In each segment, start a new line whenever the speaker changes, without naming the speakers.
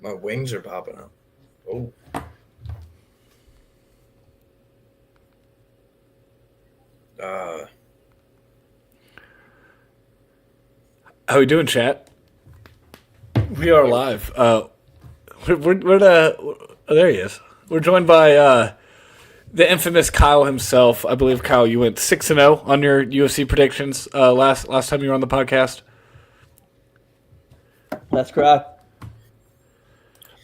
My wings are popping up. Oh.
How we doing, chat? We are live. There he is. We're joined by the infamous Kyle himself. I believe, Kyle, you went 6-0 on your UFC predictions last time you were on the podcast.
That's correct.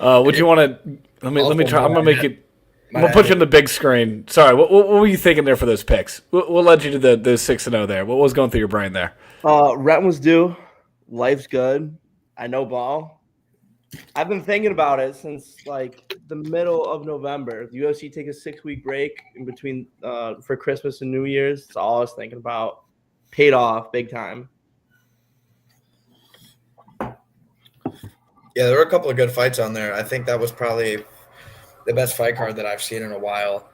Would you want to? Let me try. I'm gonna make it. I'm gonna put you on the big screen. Sorry, what were you thinking there for those picks? What led you to the 6-0 there? What was going through your brain there?
Rent was due. Life's good. I know ball. I've been thinking about it since like the middle of November. The UFC take a 6-week break in between for Christmas and New Year's. That's all I was thinking about. Paid off big time.
Yeah, there were a couple of good fights on there. I think that was probably the best fight card that I've seen in a while.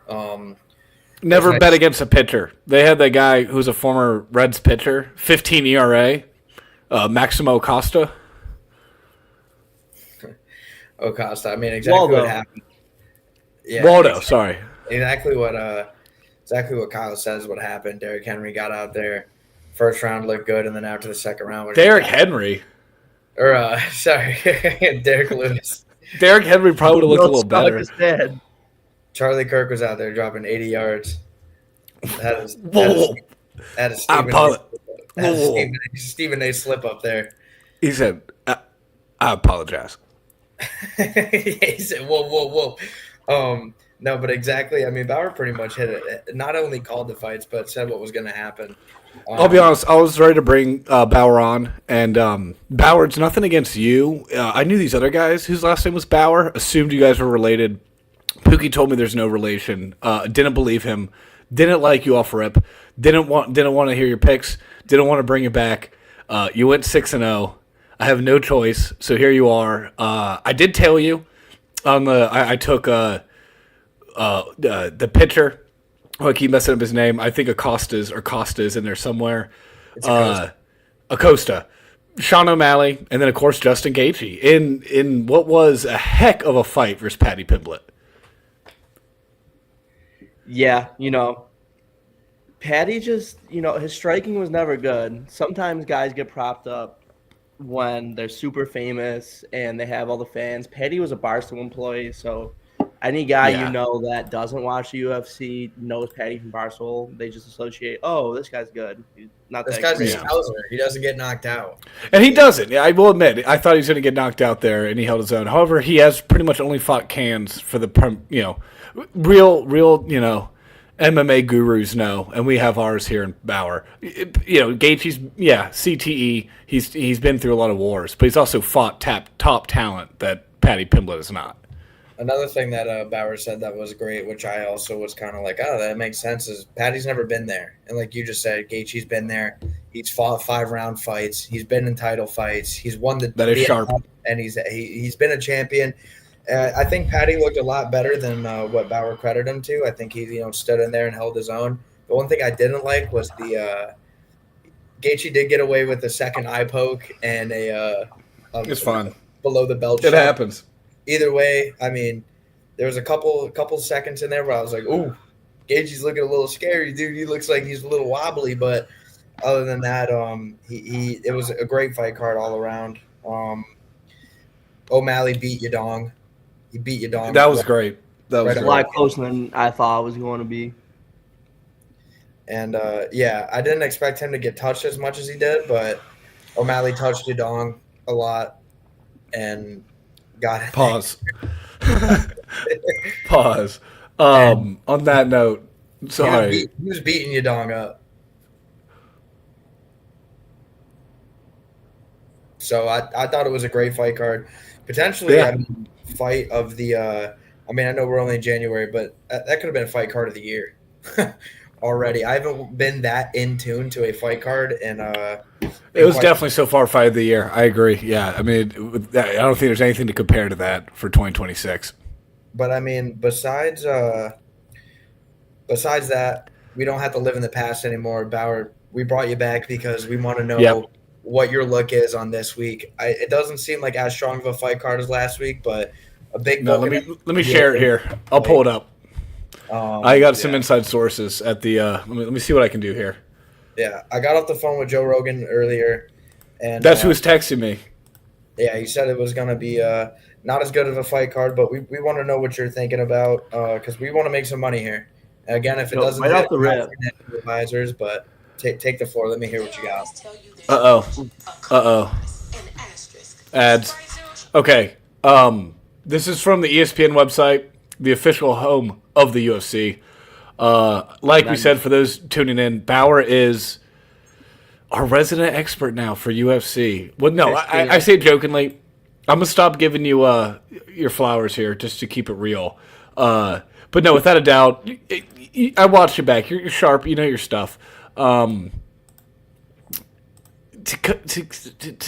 Never bet against a pitcher. They had that guy who's a former Reds pitcher, 15 ERA, Maximo Costa.
Acosta. I mean, exactly what happened.
Yeah, Waldo, sorry.
Exactly what Kyle says what happened. Derrick Henry got out there. First round looked good, and then after the second round,
Derrick Henry.
Or sorry, Derrick Lewis.
Derrick Henry probably would have looked a little better.
Charlie Kirk was out there dropping 80 yards. Had a Stephen A. slip up there.
He said, I apologize.
He said, whoa. No, but exactly. I mean, Bauer pretty much hit it. Not only called the fights, but said what was going to happen.
I'll be honest. I was ready to bring Bauer on, and Bauer, it's nothing against you. I knew these other guys whose last name was Bauer. Assumed you guys were related. Pookie told me there's no relation. Didn't believe him. Didn't like you off rip. Didn't want to hear your picks. Didn't want to bring you back. You went 6-0. I have no choice, so here you are. I did tell you on the. I took the pitcher. I keep messing up his name. I think Acosta's in there somewhere.
It's Acosta.
Acosta, Sean O'Malley, and then of course Justin Gaethje in what was a heck of a fight versus Paddy Pimblett.
Yeah, Paddy just his striking was never good. Sometimes guys get propped up when they're super famous and they have all the fans. Paddy was a Barstool employee, so any guy that doesn't watch the UFC knows Paddy from Barstool. They just associate, oh, this guy's good. He's not
this
that
guy's
great.
a scouser. He doesn't get knocked out.
And he doesn't. I will admit, I thought he was going to get knocked out there, and he held his own. However, he has pretty much only fought cans for the, real, MMA gurus know, and we have ours here in Bauer. Gaethje's, CTE. He's been through a lot of wars, but he's also fought top talent that Paddy Pimblett is not.
Another thing that Bauer said that was great, which I also was kind of like, oh, that makes sense, is Paddy's never been there. And like you just said, Gaethje's been there. He's fought 5-round fights. He's been in title fights. He's won the
that is sharp,
and he's been a champion. I think Paddy looked a lot better than what Bauer credited him to. I think he stood in there and held his own. The one thing I didn't like was the Gaethje did get away with a second eye poke and
it's fine
below the belt.
It happens.
Either way, I mean, there was a couple seconds in there where I was like, "Ooh, Gaethje's looking a little scary, dude. He looks like he's a little wobbly." But other than that, it was a great fight card all around. O'Malley beat Yadong. He beat Yadong.
That was great. That was
a lot closer than I thought it was going to be.
And I didn't expect him to get touched as much as he did, but O'Malley touched Yadong a lot and got it.
Pause. Pause. On that note, sorry.
He was beating Yadong up. So I thought it was a great fight card. Potentially, fight of the I know we're only in January, but that could have been a fight card of the year already. I haven't been that in tune to a fight card, and
it was definitely so far fight of the year. I agree. Yeah, I don't think there's anything to compare to that for 2026.
But I mean, besides that, we don't have to live in the past anymore. Bauer, we brought you back because we want to know what your look is on this week. It doesn't seem like as strong of a fight card as last week, but a big
No,
book.
let me share it here. I'll pull it up. I got some
Yeah.
inside sources at the. Let me see what I can do here.
Yeah, I got off the phone with Joe Rogan earlier, and
That's who was texting me.
yeah, he said it was going to be not as good of a fight card, but we want to know what you're thinking about because we want to make some money here. And again, if it doesn't
right
hit
off the rip,
advisors, but take the floor. Let me hear what you got.
Ads. Okay. This is from the ESPN website, the official home of the UFC. Like we said, for those tuning in, Bauer is our resident expert now for UFC. Well, no, I say it jokingly. I'm gonna stop giving you your flowers here just to keep it real. But no, without a doubt, I watched you back. You're sharp. You know your stuff. To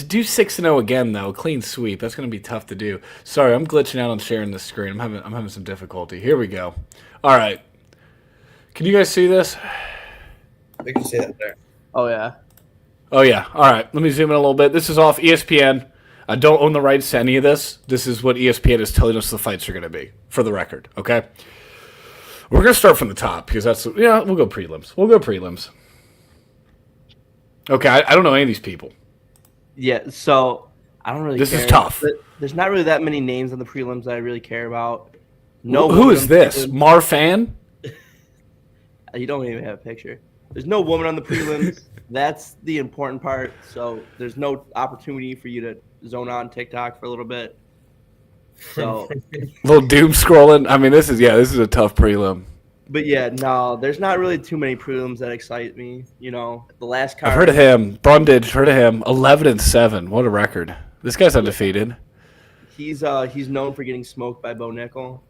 do 6-0 again though, a clean sweep. That's gonna be tough to do. Sorry, I'm glitching out on sharing the screen. I'm having some difficulty. Here we go. All right. Can you guys see this?
We can see that there.
oh yeah.
Oh, yeah. All right. Let me zoom in a little bit. This is off ESPN. I don't own the rights to any of this. This is what ESPN is telling us the fights are going to be, for the record. Okay? We're going to start from the top because that's, yeah, we'll go prelims. Okay. I don't know any of these people.
Yeah, so I don't really
This
care.
is tough.
There's not really that many names on the prelims that I really care about.
Who is this? Marfan?
You don't even have a picture. There's no woman on the prelims. That's the important part. So there's no opportunity for you to zone out on TikTok for a little bit. So
little doom scrolling. I mean, this is a tough prelim.
But yeah, no, there's not really too many prelims that excite me. You know, the last card.
I've heard of him. Brundage, heard of him. 11-7. What a record. This guy's undefeated.
He's known for getting smoked by Bo Nickel.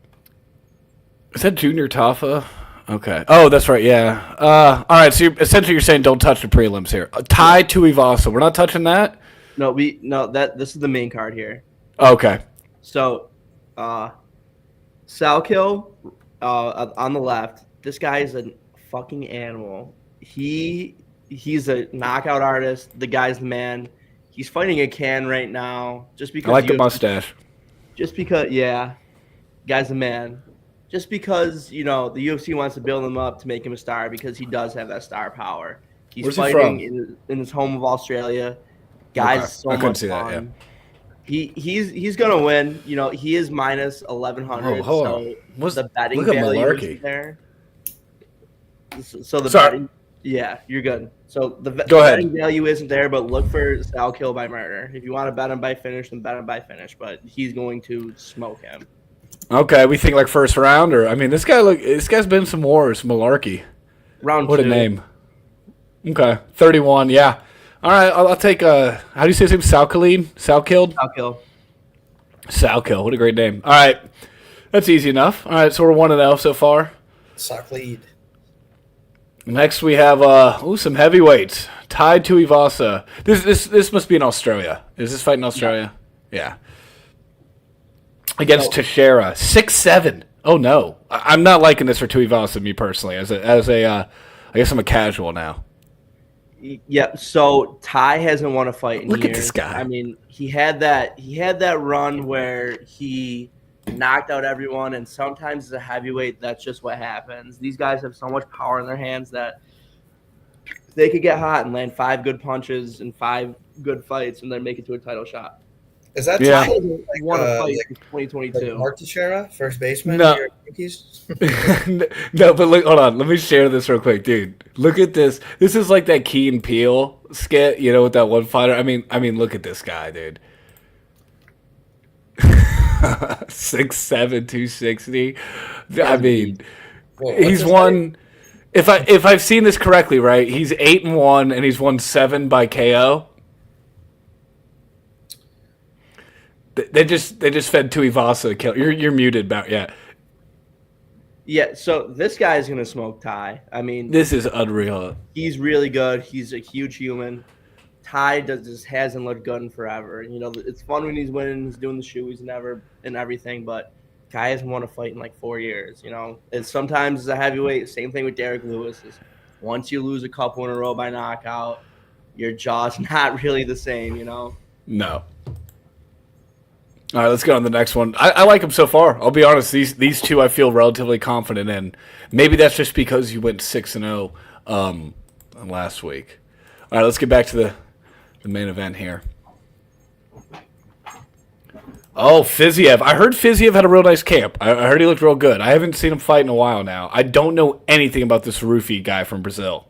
Is that Junior Tafa? Okay. Oh, that's right. Yeah. All right. So essentially, you're saying don't touch the prelims here. Tie to Ivasa. We're not touching that.
No, this is the main card here.
Okay.
So, Salkill, on the left. This guy is a fucking animal. He's a knockout artist. The guy's the man. He's fighting a can right now. Just because
I like the mustache.
Just because, yeah, guy's a man. Just because, you know, the UFC wants to build him up to make him a star because he does have that star power. He's
Where's
fighting
he from?
in his home of Australia. Guy's so
I couldn't
much
see that,
fun. He's gonna win. You know, he is minus 1100.
Oh, hold
so
on.
the betting
Look at
value
Malarkey.
isn't there. So the
Sorry.
betting, yeah, you're good. So the
Go ahead.
betting value isn't there, but look for Sal kill by murder. If you want to bet him by finish, then bet him by finish. But he's going to smoke him.
Okay, we think like first round, or I mean, this guy's been some wars. Malarkey.
Round
What
2.
a name. Okay, 31. Yeah. All right, I'll take. How do you say his name? Salkill.
Sal kill.
Salkill. What a great name. All right, that's easy enough. All right, so we're 1-0 so far.
Sock lead.
Next we have some heavyweights tied to Ivasa. This must be in Australia. Is this fight in Australia? Yeah. Against Teixeira, 6-7. Oh no, I'm not liking this for Tuivasa. Me personally, as a I guess I'm a casual now.
Yeah, so Ty hasn't won a fight in
Look
years.
at this guy.
I mean, he had that run where he knocked out everyone, and sometimes as a heavyweight, that's just what happens. These guys have so much power in their hands that they could get hot and land 5 good punches and 5 good fights and then make it to a title shot.
Is that
Yeah.
Ty,
Won a fight
like,
in 2022.
like Mark Teixeira, first baseman?
No.
Your Yankees?
No, but look, hold on. Let me share this real quick, dude. Look at this. This is like that Key and Peele skit, you know, with that one fighter. I mean, look at this guy, dude. 6'7", 260. I mean,
Well,
he's won. If I've seen this correctly, right? He's 8-1, and he's won 7 by KO. They just fed Tuivasa a kill. You're muted, about
Yeah, so this guy is gonna smoke Ty. I mean,
This is unreal.
he's really good. He's a huge human. Ty just hasn't looked good in forever. You know, it's fun when he's winning, he's doing the shoes and everything, but Kai hasn't won a fight in like 4 years. You know, it's sometimes as a heavyweight. Same thing with Derek Lewis. Is once you lose a couple in a row by knockout, your jaw's not really the same, you know?
No. All right, let's go on to the next one. I like them so far. I'll be honest; these two I feel relatively confident in. Maybe that's just because you went 6-0 last week. All right, let's get back to the main event here. Oh, Fiziev. I heard Fiziev had a real nice camp. I heard he looked real good. I haven't seen him fight in a while now. I don't know anything about this Rufy guy from Brazil.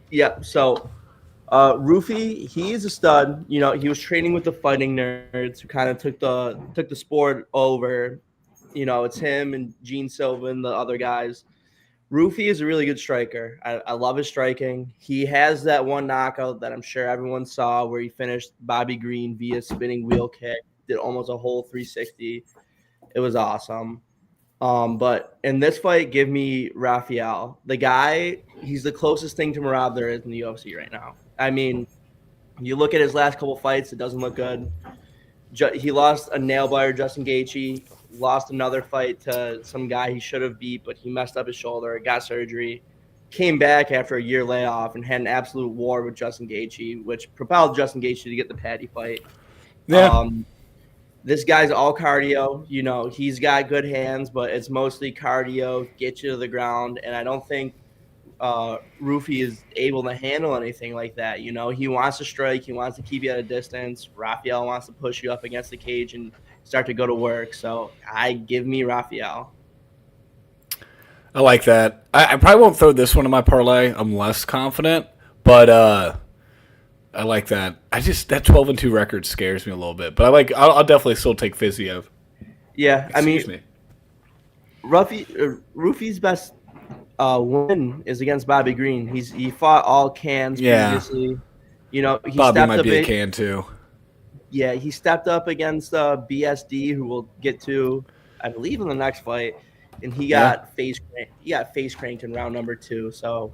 Yeah, so Rufy, he is a stud. You know, he was training with the fighting nerds who kind of took the sport over. You know, it's him and Gene Silva and the other guys. Rufy is a really good striker. I love his striking. He has that one knockout that I'm sure everyone saw where he finished Bobby Green via spinning wheel kick, did almost a whole 360. It was awesome. But in this fight, give me Rafael. The guy, he's the closest thing to Marab there is in the UFC right now. I mean, you look at his last couple fights, it doesn't look good. He lost a nail biter, Justin Gaethje. Lost another fight to some guy he should have beat, but he messed up his shoulder, got surgery. Came back after a year layoff and had an absolute war with Justin Gaethje, which propelled Justin Gaethje to get the Paddy fight.
Yeah.
This guy's all cardio. You know, he's got good hands, but it's mostly cardio, get you to the ground. And I don't think Rufy is able to handle anything like that. You know, he wants to strike. He wants to keep you at a distance. Rafael wants to push you up against the cage and start to go to work. So give me Rafael.
I like that. I probably won't throw this one in my parlay. I'm less confident, but I like that. That 12-2 record scares me a little bit, but I'll definitely still take Fiziev.
Yeah,
Excuse me.
Rufy's best win is against Bobby Green. He fought all cans previously. You know,
Bobby might be a can too.
Yeah, he stepped up against BSD, who we'll get to, I believe, in the next fight, and he got face cranked in round number 2. So,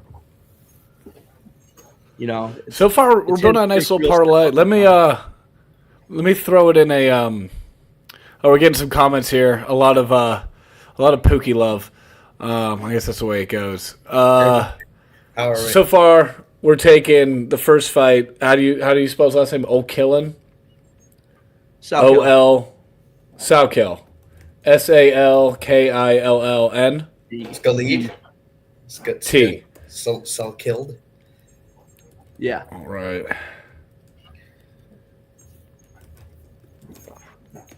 you know,
so far we're building a nice little parlay. Let me throw it in a. Oh, we're getting some comments here. A lot of Pookie love. I guess that's the way it goes. So far, we're taking the first fight. How do you spell his last name? O'Killen. O-L Salkill. Salkilln.
Scalid.
T.
Salkilled.
Yeah.
All right.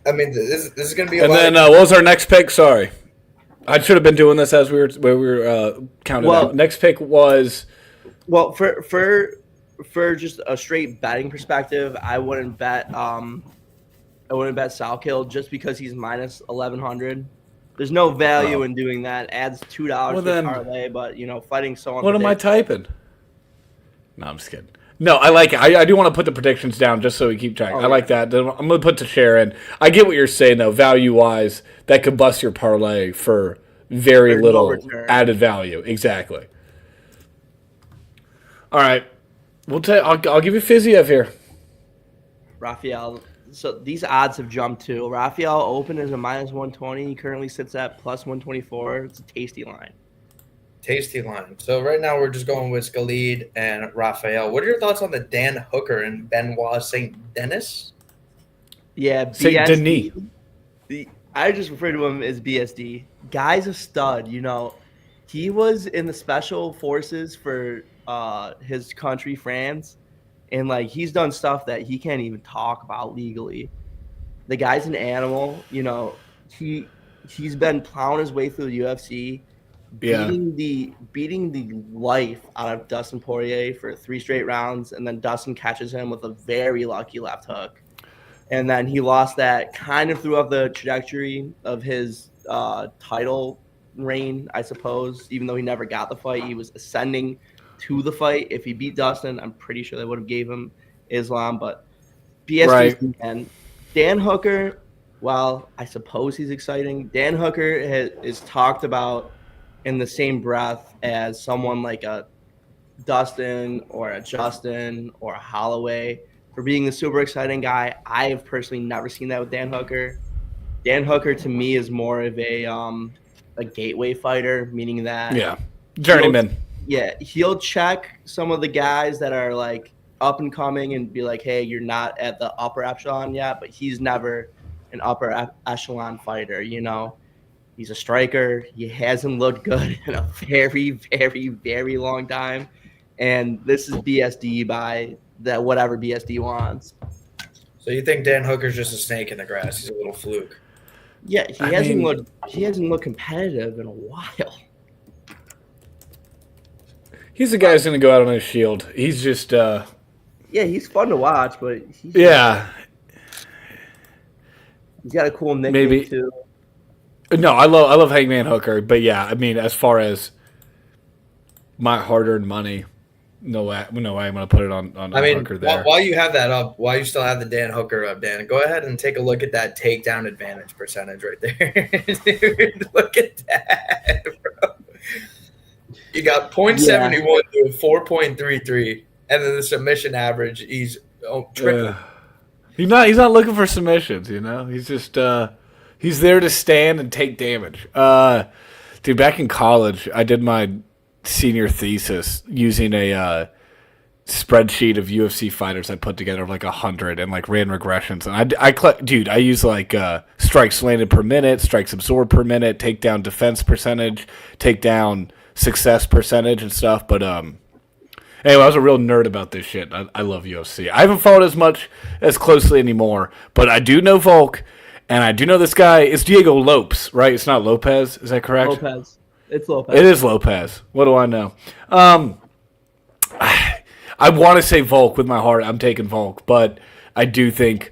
I mean, this is going to be a
And then what was our next pick? Sorry. I should have been doing this as we were counting out. Next pick was...
Well, for just a straight betting perspective, I wouldn't bet Salkill just because he's minus 1,100. There's no value in doing that. Adds $2 to the parlay, but you know, fighting someone.
What am I typing? No, I'm just kidding. No, I like it. I do want to put the predictions down just so we keep track. I like that. I'm going to put to Sharon. I get what you're saying though. Value wise, that could bust your parlay for very little added value. Exactly. All right, I'll give you Fiziev here.
Rafael. So these odds have jumped too. Rafael open is a minus 120. He currently sits at plus 124. It's a tasty line.
Tasty line. So right now we're just going with Scalid and Rafael. What are your thoughts on the Dan Hooker and Benoit St. Denis?
Yeah,
St. Denis.
I just refer to him as BSD. Guy's a stud. You know, he was in the special forces for his country, France. And, like, he's done stuff that he can't even talk about legally. The guy's an animal. You know, he's been plowing his way through the UFC, beating the life out of Dustin Poirier for 3 straight rounds, and then Dustin catches him with a very lucky left hook. And then he lost that kind of threw off the trajectory of his title reign, I suppose, even though he never got the fight. He was ascending to the fight. If he beat Dustin, I'm pretty sure they would have gave him Islam, but BSD and Dan Hooker, well, I suppose he's exciting. Dan Hooker is talked about in the same breath as someone like a Dustin or a Justin or a Holloway for being the super exciting guy. I have personally never seen that with Dan Hooker. Dan Hooker to me is more of a gateway fighter, meaning that
journeyman.
He'll check some of the guys that are like up and coming and be like, hey, you're not at the upper echelon yet, but he's never an upper echelon fighter. He's a striker. He hasn't looked good in a very, very, very long time. And this is BSD by that whatever BSD wants.
So you think Dan Hooker's just a snake in the grass? He's a little fluke.
Yeah, he hasn't looked competitive in a while.
He's the guy who's going to go out on his shield. He's just
yeah, he's fun to watch, but he's got a cool nickname too.
No, I love Hangman Hooker, but yeah, I mean, as far as my hard-earned money, no way I'm going to put it on Hooker there.
While you have that up, while you still have the Dan Hooker up, Dan, go ahead and take a look at that takedown advantage percentage right there. Dude, look at that, bro. You got 0.71 to 4.33, and then the submission average, he's triple.
He's not looking for submissions, He's just he's there to stand and take damage. Dude, back in college, I did my senior thesis using a spreadsheet of UFC fighters I put together of like 100 and like ran regressions. And I use like strikes landed per minute, strikes absorbed per minute, takedown defense percentage, takedown success percentage and stuff. But anyway, I was a real nerd about this shit. I love UFC. I haven't followed as closely anymore, but I do know Volk, and I do know this guy. It's Diego Lopes, right? It's not Lopez. Is that correct?
Lopez. It's Lopez.
It is Lopez. What do I know? I want to say Volk with my heart. I'm taking Volk, but I do think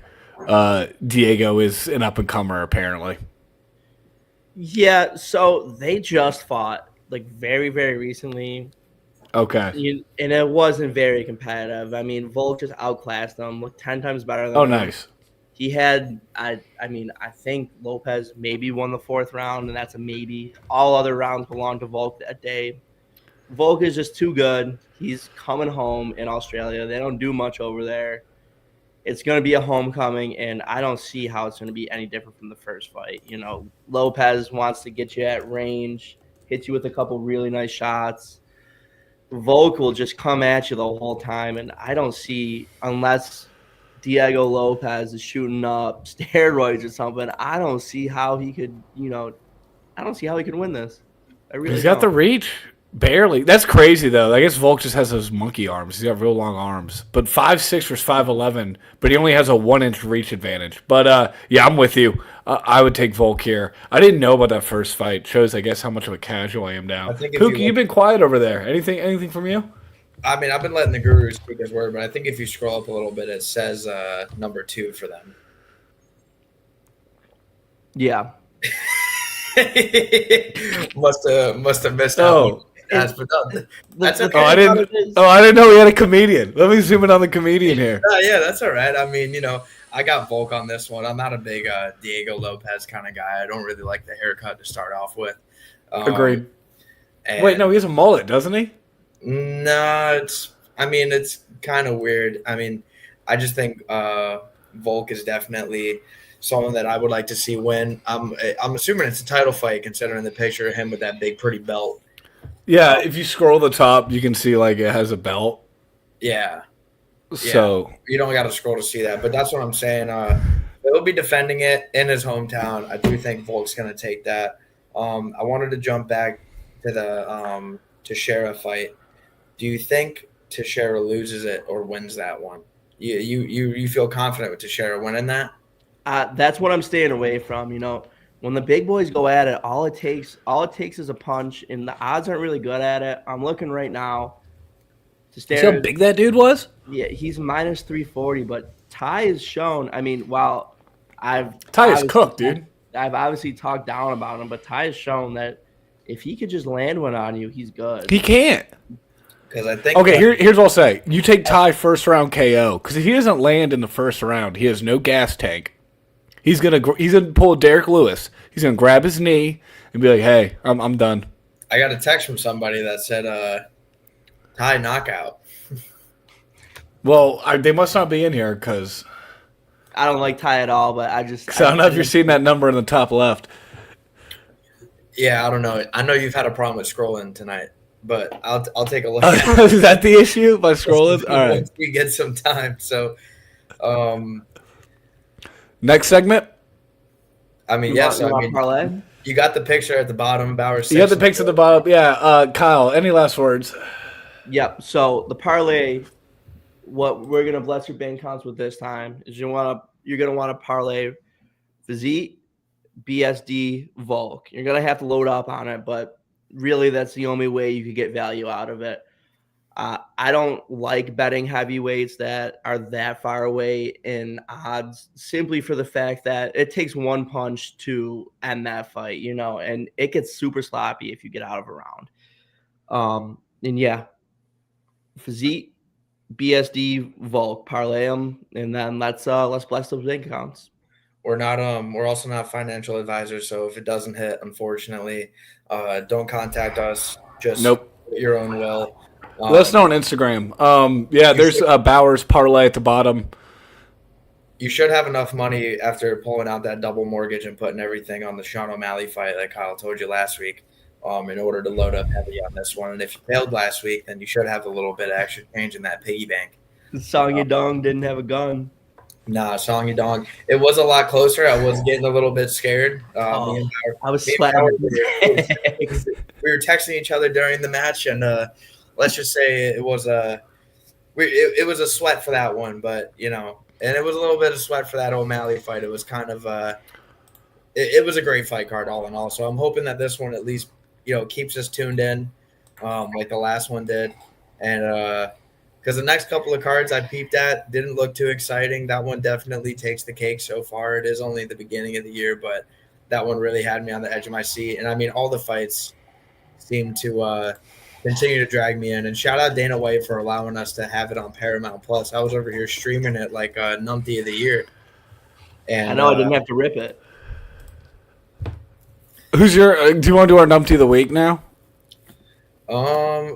Diego is an up-and-comer, apparently.
Yeah, so they just fought, like, very, very recently.
Okay.
And it wasn't very competitive. I mean, Volk just outclassed them, looked 10 times better than him.
Nice.
He had, I think Lopez maybe won the fourth round, and that's a maybe. All other rounds belonged to Volk that day. Volk is just too good. He's coming home in Australia. They don't do much over there. It's going to be a homecoming, and I don't see how it's going to be any different from the first fight. Lopez wants to get you at range, hit you with a couple really nice shots. Volk will just come at you the whole time, and I don't see, unless Diego Lopez is shooting up steroids or something, I don't see how he could, I don't see how he could win this.
He's got the reach. Barely. That's crazy, though. I guess Volk just has those monkey arms. He's got real long arms. But 5'6" versus 5'11", but he only has a 1-inch reach advantage. But, yeah, I'm with you. I would take Volk here. I didn't know about that first fight. Shows, I guess, how much of a casual I am now. Pookie, you've been quiet over there. Anything from you?
I mean, I've been letting the guru speak his word, but I think if you scroll up a little bit, it says number 2 for them.
Yeah.
must have missed out. That's okay.
I didn't know we had a comedian. Let me zoom in on the comedian here.
Yeah, that's all right. I mean, I got Volk on this one. I'm not a big Diego Lopez kind of guy. I don't really like the haircut to start off with.
Agreed. Wait, no, he has a mullet, doesn't he?
No, it's kind of weird. I mean, I just think Volk is definitely someone that I would like to see win. I'm assuming it's a title fight, considering the picture of him with that big pretty belt.
Yeah, if you scroll the top, you can see like it has a belt.
Yeah.
So
you don't got to scroll to see that, but that's what I'm saying. He'll be defending it in his hometown. I do think Volk's going to take that. I wanted to jump back to the Teixeira fight. Do you think Teixeira loses it or wins that one? You feel confident with Teixeira winning that?
That's what I'm staying away from. When the big boys go at it, all it takes is a punch, and the odds aren't really good at it. I'm looking right now.
See how big that dude was?
Yeah, he's minus 340, but Tai has shown. I mean, while
Tai is cooked, dude.
I've obviously talked down about him, but Tai has shown that if he could just land one on you, he's good.
He can't.
Because I think
here's what I'll say. You take Tai first round KO, because if he doesn't land in the first round, he has no gas tank. He's gonna pull a Derek Lewis. He's gonna grab his knee and be like, "Hey, I'm done."
I got a text from somebody that said, "Tai knockout."
Well, they must not be in here because
I don't like Tai at all. But I
don't know if you're seeing that number in the top left.
Yeah, I don't know. I know you've had a problem with scrolling tonight. but I'll take a look at
Is that the issue by scrolling? All right.
once we get some time. So, um,
Next segment.
I mean,
You
yes,
want
I mean,
parlay?
you got the picture at the bottom of our.
You have the picks at the bottom. Yeah. Kyle, any last words?
Yep. So the parlay, what we're gonna bless your bank accounts with this time is you're gonna want to parlay Physique, BSD, Volk. You're gonna have to load up on it, but really that's the only way you could get value out of it. I don't like betting heavyweights that are that far away in odds simply for the fact that it takes one punch to end that fight, and it gets super sloppy if you get out of a round. And yeah, Physique, BSD, Volk, parlay them, and then let's bless those bank accounts.
We're also not financial advisors, so if it doesn't hit, unfortunately, don't contact us. Just your own will.
Let us know on Instagram. There's Bauer's parlay at the bottom.
You should have enough money after pulling out that double mortgage and putting everything on the Sean O'Malley fight, like Kyle told you last week, in order to load up heavy on this one. And if you failed last week, then you should have a little bit of extra change in that piggy bank.
Song Yadong didn't have a gun.
Nah, Song Yadong. It was a lot closer. I was getting a little bit scared.
I was sweating.
We were texting each other during the match, and let's just say it was a sweat for that one, but and it was a little bit of sweat for that O'Malley fight. It was kind of it was a great fight card all in all. So I'm hoping that this one at least keeps us tuned in, like the last one did, and because the next couple of cards I peeped at didn't look too exciting. That one definitely takes the cake so far. It is only the beginning of the year, but that one really had me on the edge of my seat. And I mean, all the fights seem to continue to drag me in. And shout out Dana White for allowing us to have it on Paramount Plus. I was over here streaming it like Numpty of the Year. And
I know I didn't have to rip it.
Who's your? Do you want to do our Numpty of the week now?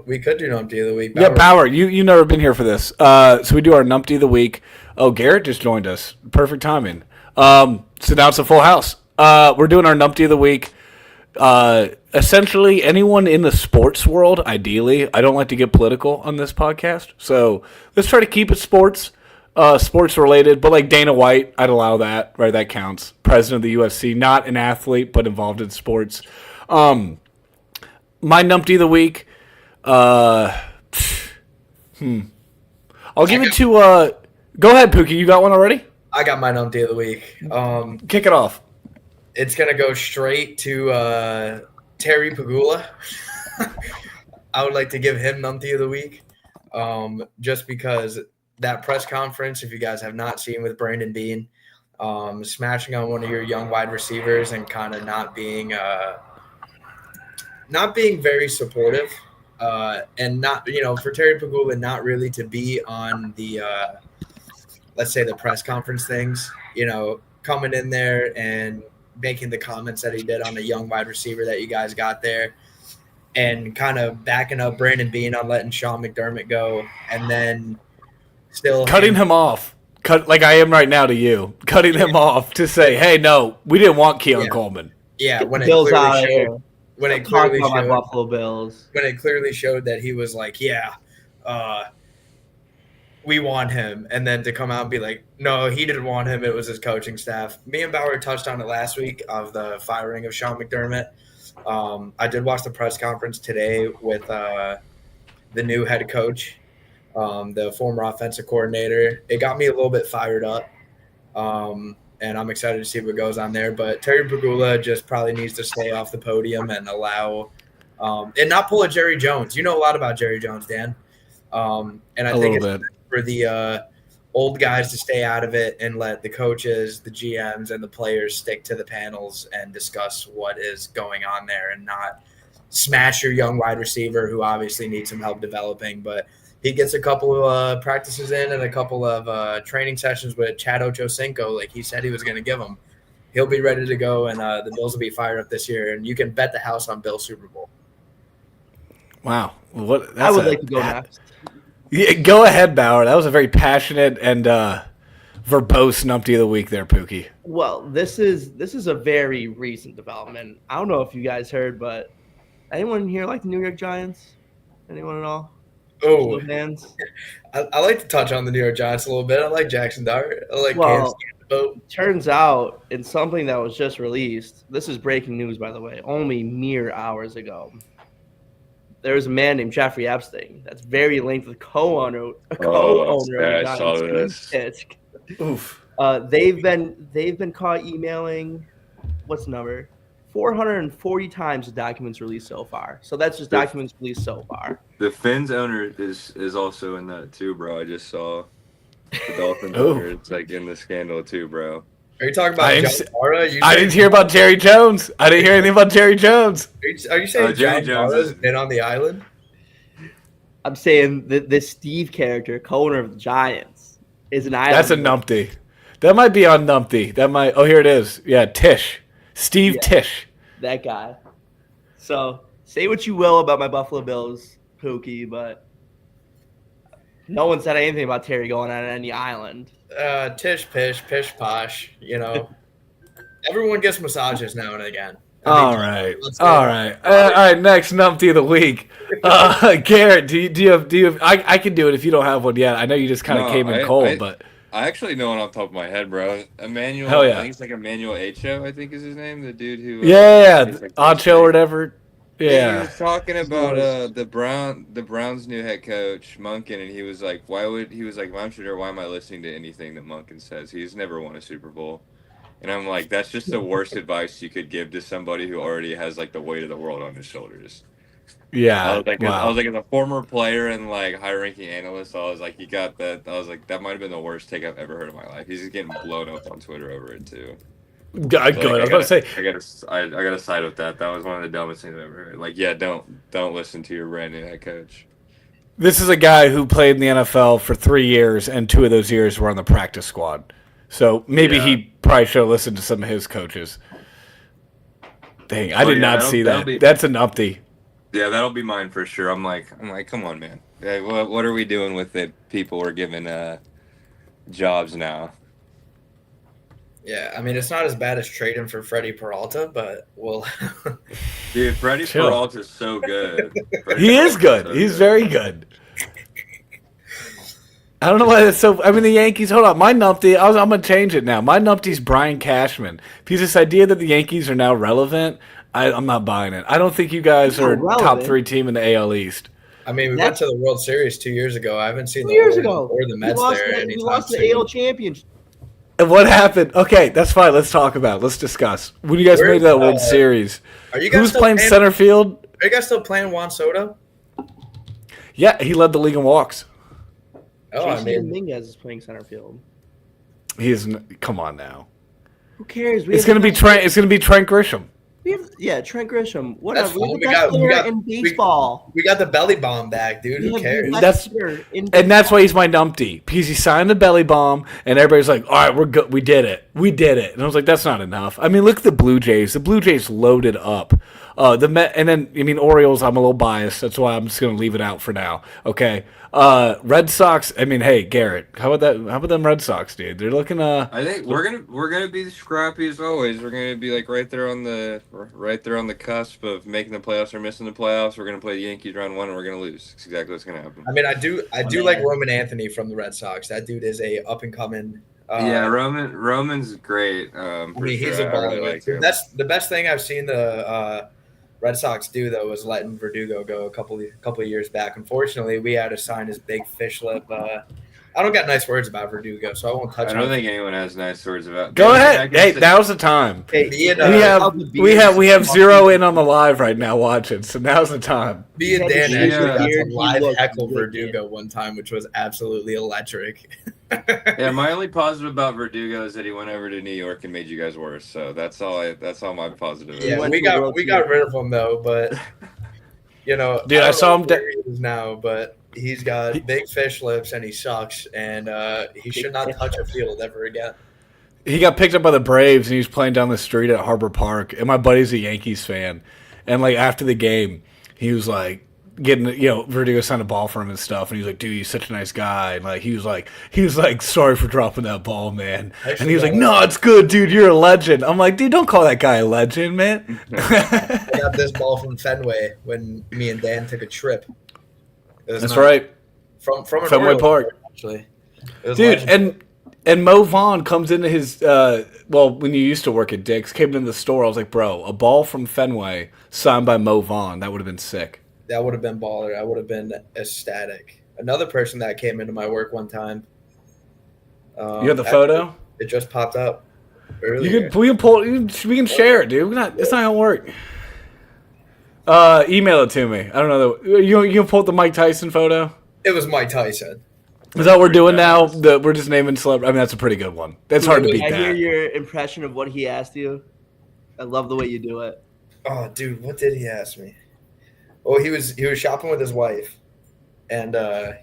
We could do Numpty of the week.
Yeah, Bauer, you never been here for this. So we do our Numpty of the week. Oh, Garrett just joined us. Perfect timing. So now it's a full house. We're doing our Numpty of the week. Essentially, anyone in the sports world, ideally. I don't like to get political on this podcast, so let's try to keep it sports related. But like Dana White, I'd allow that. Right, that counts. President of the UFC, not an athlete, but involved in sports. My Numpty of the week. I'll give it to. Go ahead, Pookie. You got one already?
I got my Numpty of the week.
Kick it off.
It's gonna go straight to Terry Pagula. I would like to give him Numpty of the week, just because that press conference, if you guys have not seen with Brandon Bean, smashing on one of your young wide receivers and kind of not being very supportive, and not for Terry Pagula not really to be on the let's say the press conference things, coming in there and making the comments that he did on the young wide receiver that you guys got there, and kind of backing up Brandon Bean on letting Sean McDermott go, and then still
cutting him off. Like I am right now to you, cutting him off to say, hey, no, we didn't want Keon Coleman.
Yeah, when it
Bills
clearly
out
showed, when it clearly showed,
my Buffalo Bills.
When it clearly showed that he was like, we want him, and then to come out and be like, no, he didn't want him, it was his coaching staff. Me and Bauer touched on it last week of the firing of Sean McDermott. I did watch the press conference today with the new head coach, the former offensive coordinator. It got me a little bit fired up, and I'm excited to see what goes on there. But Terry Pagula just probably needs to stay off the podium and allow and not pull a Jerry Jones. You know a lot about Jerry Jones, Dan. And I think it's for the old guys to stay out of it and let the coaches, the GMs, and the players stick to the panels and discuss what is going on there, and not smash your young wide receiver who obviously needs some help developing. But he gets a couple of practices in and a couple of training sessions with Chad Ochocinco, like he said he was going to give him. He'll be ready to go, and the Bills will be fired up this year. And you can bet the house on Bill Super Bowl.
Wow.
I would like to go next.
Yeah, go ahead, Bauer. That was a very passionate and verbose Numpty of the week there, Pookie.
Well, this is a very recent development. I don't know if you guys heard, but anyone here like the New York Giants? Anyone at all?
Oh,
Hands.
I like to touch on the New York Giants a little bit. I like Jackson Dart. I like Cam
Well,
Stanton.
turns out in something that was just released. This is breaking news, by the way. Only mere hours ago. There was a man named Jeffrey Epstein that's very linked with co-owner of the
I saw
Giants,
this.
Steve Tisch.
Oof.
They've been caught emailing. What's the number? 440 times the documents released so far. So that's just documents released so far.
The Finns owner is also in that too, bro. I just saw the Dolphins owner. It's like in the scandal too, bro.
Are you talking about John Mara?
I didn't hear about Jerry Jones. I didn't hear anything about Jerry Jones.
Are you saying
Jerry
John
Jones
Mara's
is-
been on the island?
I'm saying this Steve character, co-owner of the Giants, is an island.
That's a numpty. That might be on numpty. That might. Oh, here it is. Yeah, Tisch. Steve Tisch.
That guy. So say what you will about my Buffalo Bills, Pookie, but no one said anything about Terry going on any island.
Tish pish, pish posh. You know, everyone gets massages now and again.
All right. All right. Next numpty of the week. Garrett, do you have? I can do it if you don't have one yet. I know you just kind of came in cold, but
I actually know one off the top of my head, bro. Emmanuel.
Hell yeah.
I think it's like Emmanuel Acho. I think is his name. The dude who.
Like Acho or whatever.
Yeah. He was talking about the Browns' new head coach Monken, and he was like, why am I listening to anything that Monken says? He's never won a Super Bowl. And I'm like, that's just the worst advice you could give to somebody who already has like the weight of the world on his shoulders.
Yeah.
I was like, as a former player and like high-ranking analyst, I was like, you got that. I was like, that might have been the worst take I've ever heard in my life. He's just getting blown up on Twitter over it too.
Good. I was about to say,
I gotta side with that. That was one of the dumbest things I've ever heard. Like, yeah, don't listen to your brand new head coach.
this is a guy who played in the NFL for 3 years, and 2 of those years were on the practice squad. So maybe he probably should have listened to some of his coaches. Dang, I did not see that. That's an update.
Yeah, that'll be mine for sure. I'm like, come on, man. Yeah, what are we doing with it? People we're giving jobs now.
Yeah, I mean, it's not as bad as trading for Freddie Peralta, but we'll.
Dude, Freddie Peralta's so good.
He is good. He's very good. I don't know why that's so. I mean, the Yankees. Hold on, my numpty. I'm gonna change it now. My numpty's Brian Cashman. Because this idea that the Yankees are now relevant, I'm not buying it. I don't think you guys are top 3 team in the AL East.
I mean, we went to the World Series 2 years ago. I haven't seen the Mets there.
We lost the AL championship.
And what happened? Okay, that's fine. Let's talk about it. Let's discuss. When you guys made that World Series,
are you guys
who's playing center field?
Are you guys still playing Juan Soto?
Yeah, he led the league in walks.
Oh, I mean, Dominguez is playing center field.
He is. Come on now.
Who cares?
It's gonna be Trent. It's gonna be Trent Grisham.
Trent Grisham. Whatever.
We
got in baseball.
We got the belly bomb back, dude. Who cares?
That's why he's my numpty, because he signed the belly bomb, and everybody's like, "All right, we're good. We did it. And I was like, "That's not enough." I mean, look at the Blue Jays. The Blue Jays loaded up. Orioles. I'm a little biased. That's why I'm just gonna leave it out for now. Okay. Red Sox. I mean, hey, Garrett. How about that? How about them Red Sox, dude? They're looking.
I think we're gonna be scrappy as always. We're gonna be like right there on the cusp of making the playoffs or missing the playoffs. We're gonna play the Yankees round 1 and we're gonna lose. That's exactly what's gonna happen.
I mean, I do like Roman Anthony from the Red Sox. That dude is a up and coming.
Roman's great.
He's a baller. Really like that's the best thing I've seen the Red Sox do, though, was letting Verdugo go a couple of years back. Unfortunately, we had to sign his big fish lip. I don't got nice words about Verdugo, so I won't touch.
I don't think anyone has nice words about.
Go ahead. Hey, now's the time. Hey, we have zero in on the live right now watching, so now's the time.
Me and Dan actually got some live heckle Verdugo one time, which was absolutely electric.
Yeah, my only positive about Verdugo is that he went over to New York and made you guys worse. So that's all my positive.
Yeah, we got rid of him though, but dude,
I saw him
now, but he's got big fish lips and he sucks, and he should not touch a field ever again.
He got picked up by the Braves and he was playing down the street at Harbor Park, and my buddy's a Yankees fan, and like after the game, he was like getting Verdugo signed a ball for him and stuff, and he was like, dude, he's such a nice guy, and like he was like sorry for dropping that ball, man. And he was like, no, it's good, dude, you're a legend. I'm like, dude, don't call that guy a legend, man.
I got this ball from Fenway when me and Dan took a trip. was
That's
nice.
right.
From an
Fenway
Orioles
Park.
player, actually. It was
Dude,
legendary.
and Mo Vaughn comes into his when you used to work at Dick's, came into the store. I was like, bro, a ball from Fenway signed by Mo Vaughn. That would have been sick.
That would have been baller. I would have been ecstatic. Another person that came into my work one time.
You got the
Actually,
photo?
it just popped up
You
earlier.
can we can pull we can share it, dude. It's not gonna work. Email it to me. I don't know. You can pull up the Mike Tyson photo.
It was Mike Tyson.
Is that what we're doing now? We're just naming celebrities. I mean, that's a pretty good one. That's hard to beat
I hear
that.
your impression of what he asked you. I love the way you do it.
Oh, dude, what did he ask me? Well, he was shopping with his wife, and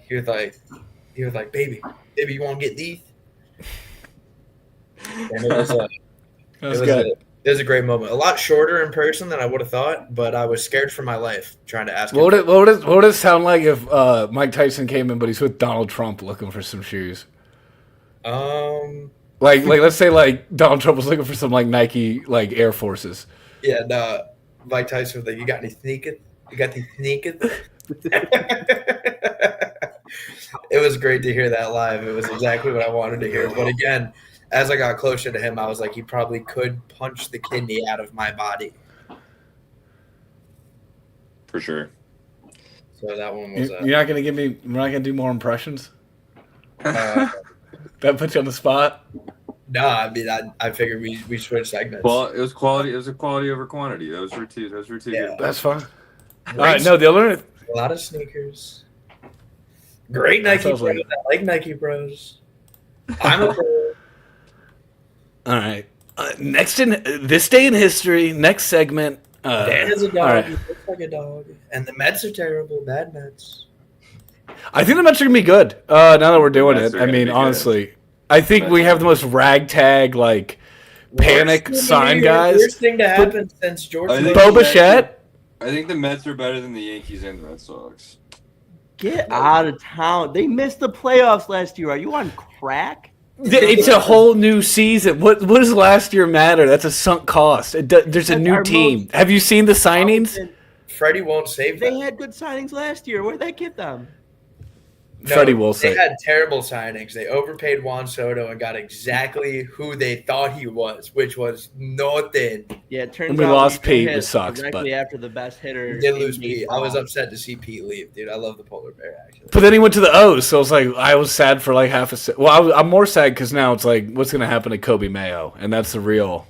he was like, baby, you want to get these? And it was
Good.
it was a great moment. A lot shorter in person than I would have thought, but I was scared for my life trying to ask him.
What would it sound like if Mike Tyson came in, but he's with Donald Trump looking for some shoes? Like let's say like Donald Trump was looking for some like Nike like Air Forces.
Yeah, no, Mike Tyson was like, you got any sneakers? You got these sneakers? It was great to hear that live. It was exactly what I wanted to hear. But again, as I got closer to him, I was like, he probably could punch the kidney out of my body.
For sure.
So that one was.
You're not gonna give me. We're not gonna do more impressions.
That
puts you on the spot.
No, I mean, I figured we switch segments.
Well, it was quality. It was a quality over quantity. Those were two. Those were two.
Yeah.
Good.
That's fine. All right. No, the other.
A lot of sneakers. Great Nike Bros.
Like...
I like Nike Bros. I'm a pro.
All right. Next in this day in history, next segment.
Dan is a dog.
Right.
He looks like a dog. And the Mets are terrible. Bad Mets.
I think the Mets are gonna be good. Now that we're doing it, I mean,
good.
honestly, I think we have the most ragtag like panic sign guys.
Worst thing to happen since George.
Bo Bichette.
I think the Mets are better than the Yankees and the Red Sox.
Get out of town. They missed the playoffs last year. Are you on crack?
It's a whole new season. What does last year matter? That's a sunk cost. There's a new team. Have you seen the signings?
Freddie won't save them.
They had good signings last year. Where'd that get them?
No,
Freddie will say.
They had terrible signings. They overpaid Juan Soto and got exactly who they thought he was, which was nothing.
Yeah, it turns
And we
out
lost
he
Pete,
hit
which sucks,
directly
but-
after the best hitter.
We did lose
in
Pete. I
baseball.
was upset to see Pete leave, dude. I love the polar bear, actually.
But then he went to the O's, so I was sad for like half a second. Well, I'm more sad because now it's like, what's going to happen to Kobe Mayo? And that's the real.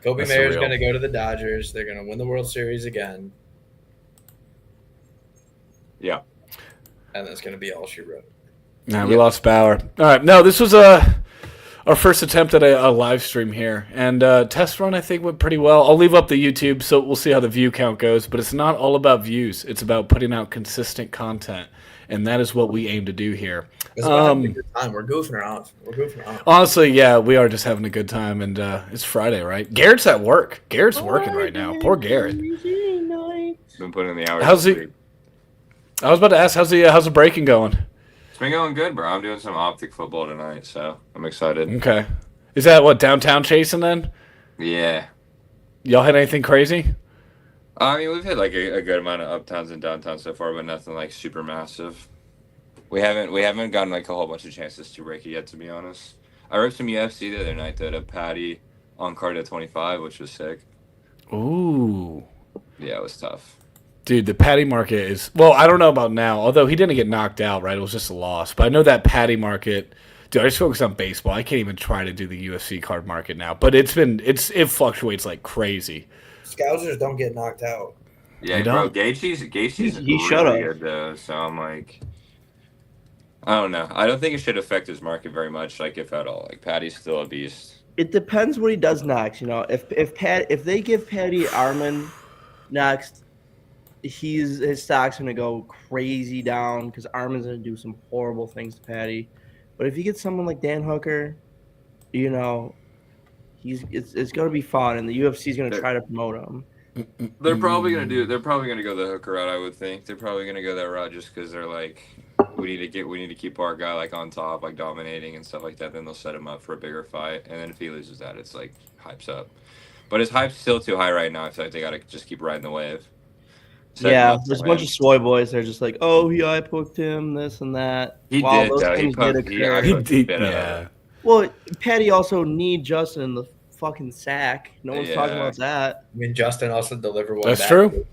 Kobe
That's
Mayer's
surreal.
going to go to the Dodgers. They're going to win the World Series again,
Yeah.
and that's going to be all she wrote.
Nah, we lost Bauer. All right, no, this was our first attempt at a live stream here, and test run I think went pretty well. I'll leave up the YouTube, so we'll see how the view count goes. But it's not all about views; it's about putting out consistent content, and that is what we aim to do here.
It's about having a good time. We're goofing around.
Honestly, yeah, we are just having a good time, and it's Friday, right? Garrett's at work. Garrett's working right now. Poor Garrett.
Been putting in the hours.
How's
this
he?
week.
I was about to ask, how's the breaking going?
It's been going good, bro. I'm doing some optic football tonight, so I'm excited.
Okay, is that what downtown chasing then?
Yeah.
Y'all had anything crazy?
I mean, we've had like a good amount of uptowns and downtowns so far, but nothing like super massive. We haven't gotten like a whole bunch of chances to break it yet, to be honest. I ripped some UFC the other night though, to Patty on card at 25, which was sick.
Ooh.
Yeah, it was tough.
Dude, the Patty market is... Well, I don't know about now, although he didn't get knocked out, right? It was just a loss. But I know that Patty market... Dude, I just focus on baseball. I can't even try to do the UFC card market now. But it fluctuates like crazy.
Scousers don't get knocked out.
Yeah,
You
bro,
don't?
Gaethje's
He should've.
really good though, so I'm like... I don't know. I don't think it should affect his market very much, like if at all. Like Patty's still a beast.
It depends what he does next. You know, if they give Patty Arman next, his stock's gonna go crazy down because Arman's gonna do some horrible things to Patty. But if you get someone like Dan Hooker, you know, it's gonna be fun, and the UFC's gonna try to promote him.
They're probably gonna go the Hooker route. I would think they're probably gonna go that route just because they're like, we need to keep our guy like on top, like dominating and stuff like that. Then they'll set him up for a bigger fight, and then if he loses that, it's like hypes up. But his hype's still too high right now. I feel like they gotta just keep riding the wave.
Yeah, there's a bunch of soy boys. They're just like, oh, he eye poked him, this and that.
He
While
did
those
though.
things did occur.
Yeah.
Well, Patty also need Justin in the fucking sack. No one's talking about that.
I mean, Justin also delivered one.
That's
back.
true.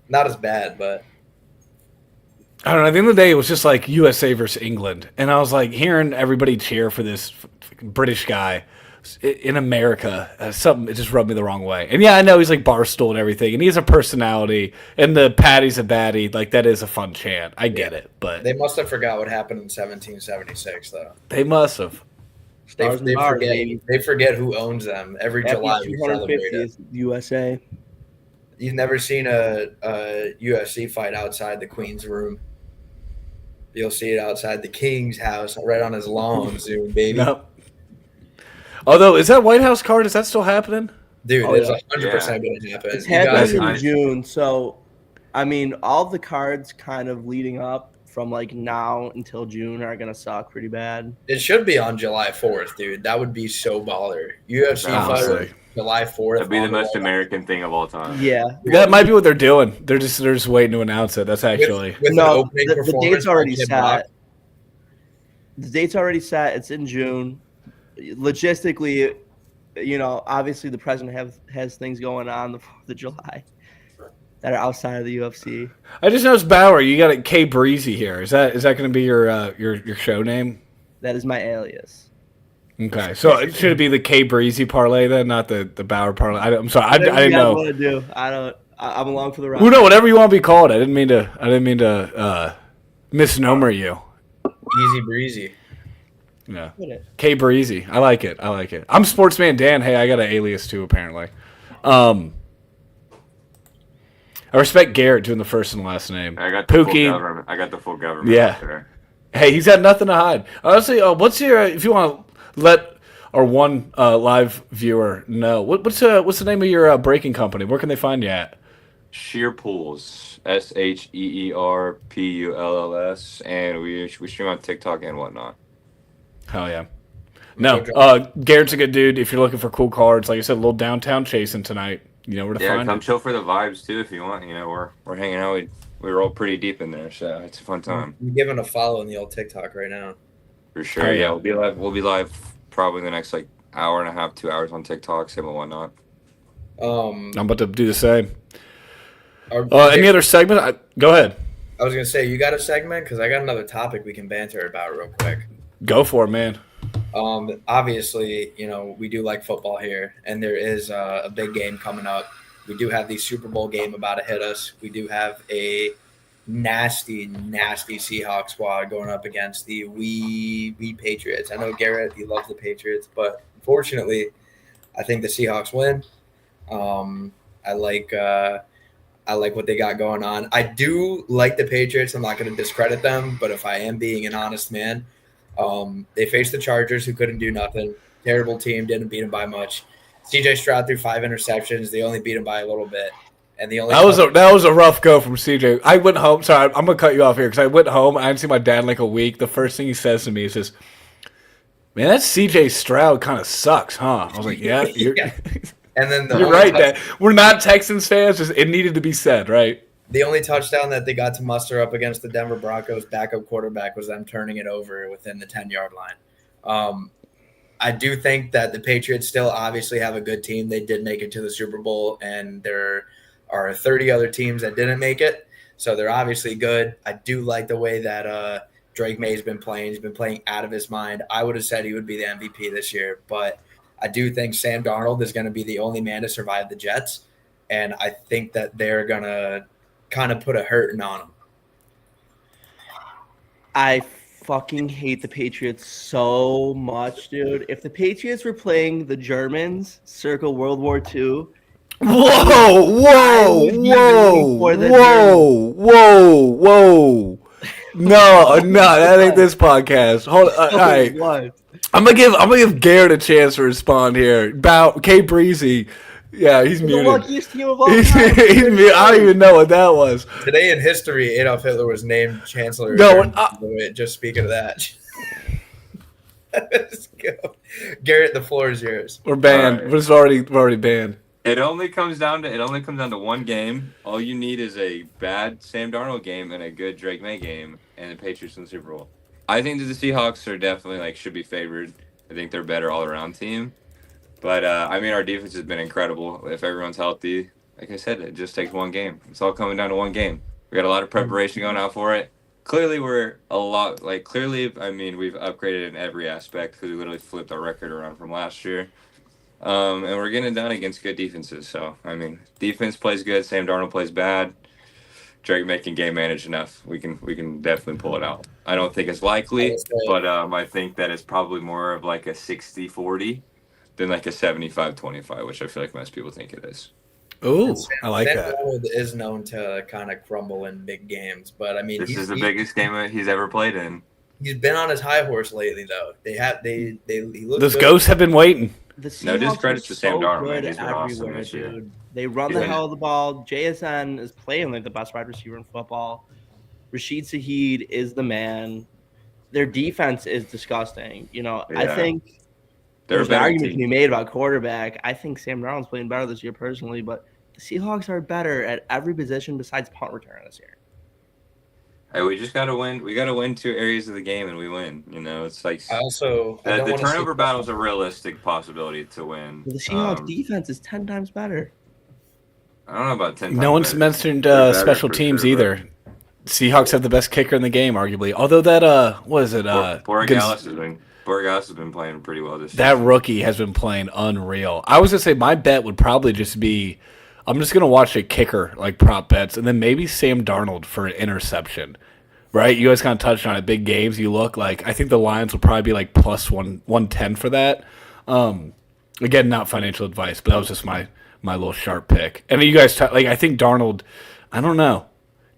Not as bad, but
I don't know. At the end of the day, it was just like USA versus England, and I was like hearing everybody cheer for this British guy in America. Something it just rubbed me the wrong way. And yeah, I know he's like Barstool and everything, and he has a personality. And the Patty's a baddie. Like that is a fun chant. I get it, but
they must have forgot what happened in 1776, though.
They must have.
They forget who owns them every July. We celebrate it.
USA.
You've never seen a UFC fight outside the Queen's room. You'll see it outside the King's house, right on his lawn soon, baby.
No. Although, is that White House card? Is that still happening?
Dude, it's 100% going to happen.
It's happening in June. So, I mean, all the cards kind of leading up from like now until June are going to suck pretty bad.
It should be on July 4th, dude. That would be so baller. UFC fight July 4th.
That'd be the most American thing of all time.
Yeah.
That might be what they're doing. They're just waiting to announce it. That's actually
the date's already set. The date's already set. It's in June. Logistically, you know, obviously the president has things going on the 4th of July that are outside of the UFC.
I just noticed Bauer. You got it, K Breezy here. Is that going to be your show name?
That is my alias.
Okay, so should it be the K Breezy parlay then, not the Bauer parlay? I'm sorry, I didn't know.
What to do? I'm along for the ride.
Well, no, whatever you want to be called. I didn't mean to misnomer you.
Easy breezy.
Yeah. K Breezy. I like it. I'm Sportsman Dan. Hey, I got an alias too, apparently. I respect Garrett doing the first and last name.
I got the
Pookie.
full government. I got the full government.
Yeah.
There.
Hey, he's got nothing to hide. Honestly, what's your if you want to let our one live viewer know what's the name of your breaking company? Where can they find you at?
Sheer Pools, SheerPulls, and we stream on TikTok and whatnot.
Hell yeah. No, Garrett's a good dude. If you're looking for cool cards, like I said, a little downtown chasing tonight. You know where to find it.
Yeah, come chill for the vibes too if you want. You know, we're hanging out. We roll pretty deep in there, so it's a fun time.
I'm giving a follow on the old TikTok right now.
For sure, yeah. We'll be live probably in the next like hour and a half, 2 hours on TikTok, same and whatnot.
I'm about to do the same. Any other segment? Go ahead.
I was gonna say you got a segment because I got another topic we can banter about real quick.
Go for it, man.
Obviously, you know we do like football here, and there is a big game coming up. We do have the Super Bowl game about to hit us. We do have a nasty Seahawks squad going up against the we Patriots. I know Garrett, he loves the Patriots, but unfortunately, I think the Seahawks win. I like what they got going on. I do like the Patriots. I'm not going to discredit them, but if I am being an honest man, they faced the Chargers, who couldn't do nothing. Terrible team, didn't beat them by much. CJ Stroud threw 5 interceptions. They only beat him by a little bit. And the only
that was a rough go from CJ. I went home. Sorry, I'm gonna cut you off here because I went home. I hadn't seen my dad in like a week. The first thing he says to me is just, "Man, that CJ Stroud kind of sucks, huh?" I was like, "Yeah, you're."
Yeah. And then
you're right, Dad. We're not Texans fans. Just it needed to be said, right?
The only touchdown that they got to muster up against the Denver Broncos backup quarterback was them turning it over within the 10-yard line. I do think that the Patriots still obviously have a good team. They did make it to the Super Bowl, and there are 30 other teams that didn't make it. So they're obviously good. I do like the way that Drake May's been playing. He's been playing out of his mind. I would have said he would be the MVP this year, but I do think Sam Darnold is going to be the only man to survive the Jets, and I think that they're going to kind of put a hurting on him.
I fucking hate the Patriots so much, dude. If the Patriots were playing the Germans circa World War II,
whoa! No, that ain't this podcast. Hold on. All right.
What?
I'm gonna give Garrett a chance to respond here. About K Breezy. Yeah, he's muted.
The luckiest team of all time.
I don't even know what that was.
Today in history, Adolf Hitler was named Chancellor.
No,
just speaking of that. Let's go. Garrett, the floor is yours.
We're banned. Right. We're already banned.
It only comes down to one game. All you need is a bad Sam Darnold game and a good Drake May game, and the Patriots in the Super Bowl. I think that the Seahawks are definitely should be favored. I think they're a better all around team. But I mean, our defense has been incredible. If everyone's healthy, like I said, it just takes one game. It's all coming down to one game. We got a lot of preparation going out for it. Clearly, I mean, we've upgraded in every aspect because we literally flipped our record around from last year. And we're getting it done against good defenses. So, I mean, defense plays good. Sam Darnold plays bad. Drake May can game manage enough. We can definitely pull it out. I don't think it's likely, but I think that it's probably more of like a 60-40 than like a 75-25, which I feel like most people think it is.
Ooh, I like
Sam
that.
Darnold is known to kind of crumble in big games, but I mean,
This is the biggest game he's ever played in.
He's been on his high horse lately, though. He look
Those
good.
Ghosts have been waiting.
The Seahawks
No discredit to Sam Darnold, man.
good
He's been awesome
everywhere,
this year.
dude. They run the hell of the ball. JSN is playing like the best wide receiver in football. Rashid Shaheed is the man. Their defense is disgusting. You know, I
Yeah.
think
They're a
there's an
better
argument to
team.
be made about quarterback. I think Sam Darnold's playing better this year personally, but the Seahawks are better at every position besides punt return this year.
Hey, we just gotta win. We gotta win 2 areas of the game, and we win. You know, it's like
I also I
the
don't wanna
turnover
see-
battle is a realistic possibility to win.
But the Seahawks defense is 10 times better.
I don't know about 10 times.
No one's
better.
mentioned
They're better
special
for
teams
sure, but-
either. Seahawks have the best kicker in the game, arguably. Although that what is it?
Borregales has been playing pretty well this
that
season.
rookie has been playing unreal. I was gonna say my bet would probably just be, I'm just gonna watch a kicker like prop bets, and then maybe Sam Darnold for an interception. Right? You guys kind of touched on it. Big games. You look like I think the Lions will probably be like plus 110 for that. Again, not financial advice, but that was just my little sharp pick. And you guys I think Darnold. I don't know.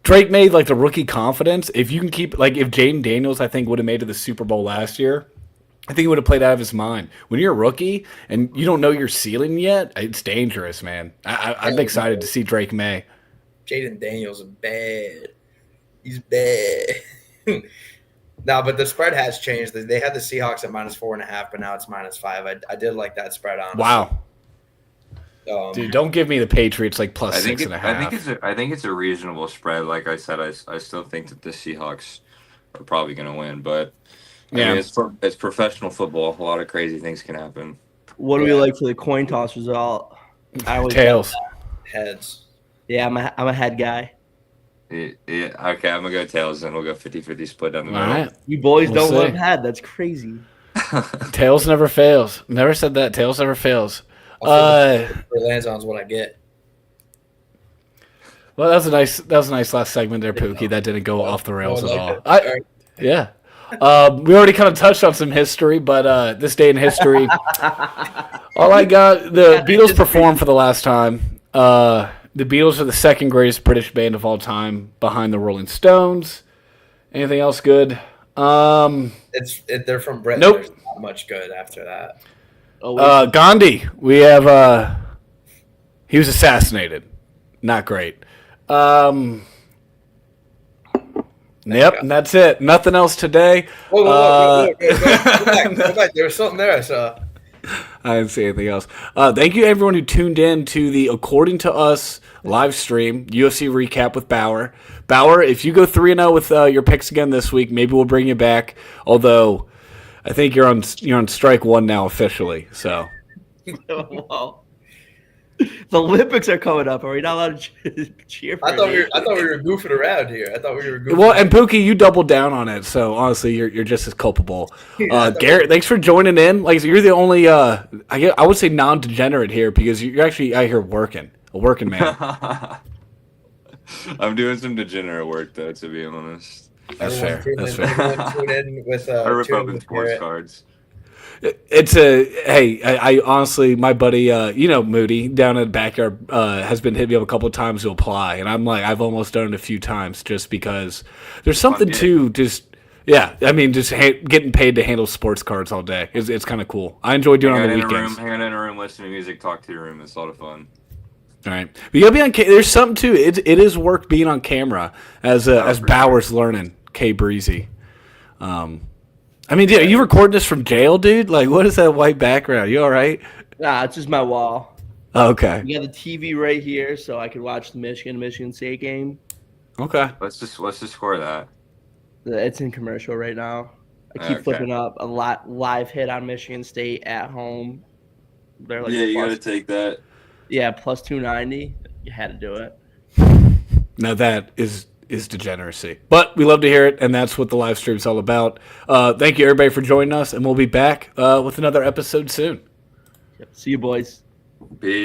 Drake made like the rookie confidence. If you can keep if Jaden Daniels, I think would have made it to the Super Bowl last year. I think he would have played out of his mind. When you're a rookie and you don't know your ceiling yet, it's dangerous, man. I'm excited to see Drake May.
Jaden Daniels is bad. He's bad. No, but the spread has changed. They had the Seahawks at -4.5, but now it's -5. I did like that spread on.
Wow. Dude, don't give me the Patriots like plus
I think
6.5.
I think it's a reasonable spread. Like I said, I still think that the Seahawks are probably going to win, but I mean, it's professional football. A lot of crazy things can happen.
What do we like for the coin toss result? I always
Tails.
Heads.
Yeah, I'm a head guy.
Yeah, okay, I'm gonna go tails, and we'll go 50-50 split down the
All
middle.
right.
You boys
We'll
don't
see.
love head. That's crazy.
Tails never fails. Never said that. Tails never fails.
For lands on is what I get.
Well, that was a nice last segment there, Pookie. That didn't go off the rails
I
at
like
all.
it. All right.
Yeah. We already kind of touched on some history, but this day in history, all I got, the Beatles performed for the last time. The Beatles are the second greatest British band of all time, behind the Rolling Stones. Anything else good?
They're from Britain.
Nope.
There's not much good after that.
Gandhi. We have. He was assassinated. Not great. Yep, and that's it. Nothing else today.
Whoa. Go back. There was something there I saw.
I didn't see anything else. Thank you, everyone who tuned in to the According to Us live stream UFC recap with Bauer. Bauer, if you go 3-0 with your picks again this week, maybe we'll bring you back. Although, I think you're on strike one now officially. So,
Wow. The Olympics are coming up. Are we not allowed to cheer for
I thought we
it?
were goofing around here.
well, and Pookie, you doubled down on it. So honestly, you're just as culpable. Garrett, thanks for joining in. Like you're the only I would say non-degenerate here because you're actually out here working, a working man.
I'm doing some degenerate work, though, to be honest.
That's fair. That's
Everyone
fair.
tune in with
I rip
tune in
open
with
sports
Garrett.
cards.
It's I honestly, my buddy, Moody down in the backyard has been hitting me up a couple of times to apply, and I'm like, I've almost done it a few times just because there's something to just, getting paid to handle sports cards all day. It's kind of cool. I enjoy doing it on the weekends.
Hang out in a room, listen to music, talk to your room. It's a lot of fun.
All right, but you gotta be on. There's something too. It is work being on camera as Bauer's learning. K Breezy. Dude, are you recording this from jail, dude? Like, what is that white background? You all right?
Nah, it's just my wall.
Okay.
We got the TV right here, so I could watch the Michigan State game.
Okay.
What's the score of that?
It's in commercial right now. I keep flipping up a live hit on Michigan State at home. They're like
You got to take that.
Yeah, plus 290. You had to do it.
Now that is degeneracy. But we love to hear it, and that's what the live stream's all about. Thank you, everybody, for joining us, and we'll be back with another episode soon.
Yep. See you, boys.
Peace.